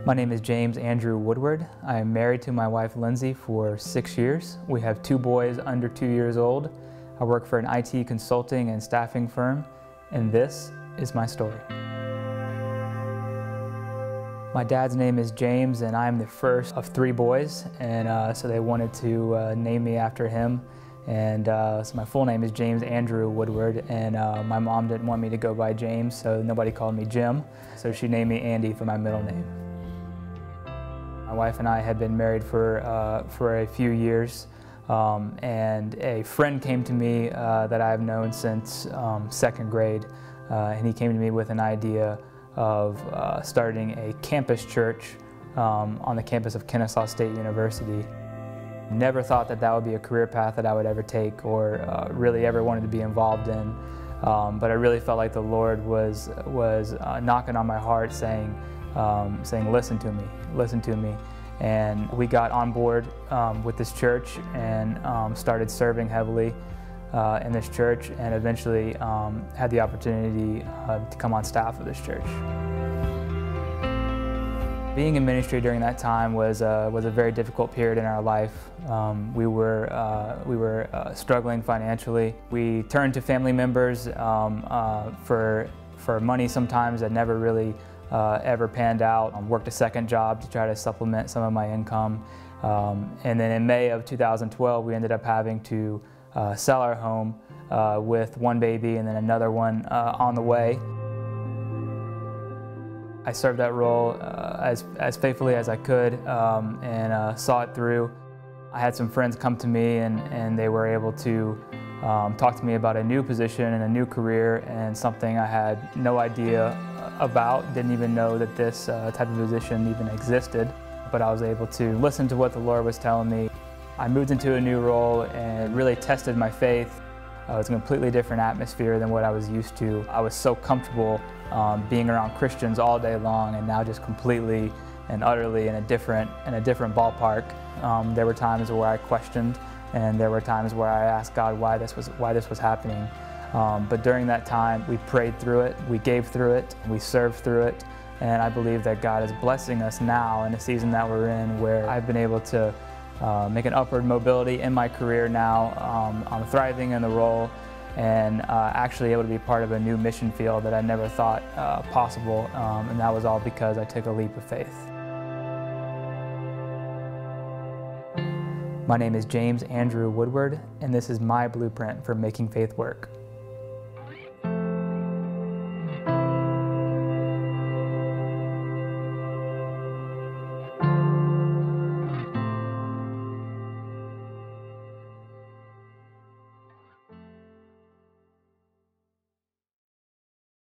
My name is James Andrew Woodward. I am married to my wife Lindsay for 6 years. We have 2 boys under 2 years old. I work for an IT consulting and staffing firm, and this is my story. My dad's name is James, and I'm the first of 3 boys, and so they wanted to name me after him. And so my full name is James Andrew Woodward, and my mom didn't want me to go by James, so nobody called me Jim. So she named me Andy for my middle name. My wife and I had been married for a few years, and a friend came to me that I've known since 2nd grade, and he came to me with an idea of starting a campus church on the campus of Kennesaw State University. Never thought that that would be a career path that I would ever take or really ever wanted to be involved in, but I really felt like the Lord was knocking on my heart saying, listen to me. And we got on board with this church and started serving heavily in this church, and eventually had the opportunity to come on staff of this church. Being in ministry during that time was a very difficult period in our life. We were struggling financially. We turned to family members for money sometimes that never really ever panned out. Worked a second job to try to supplement some of my income. And then in May of 2012, we ended up having to sell our home with 1 baby and then another one on the way. I served that role as faithfully as I could and saw it through. I had some friends come to me and they were able to talk to me about a new position and a new career, and something I had no idea about, didn't even know that this type of position even existed. But I was able to listen to what the Lord was telling me. I moved into a new role and it really tested my faith. It was a completely different atmosphere than what I was used to. I was so comfortable being around Christians all day long, and now just completely and utterly in a different ballpark. There were times where I questioned, and there were times where I asked God why this was happening. But during that time, we prayed through it, we gave through it, we served through it, and I believe that God is blessing us now in the season that we're in, where I've been able to make an upward mobility in my career now. I'm thriving in the role, and actually able to be part of a new mission field that I never thought possible, and that was all because I took a leap of faith. My name is James Andrew Woodward, and this is my blueprint for making faith work.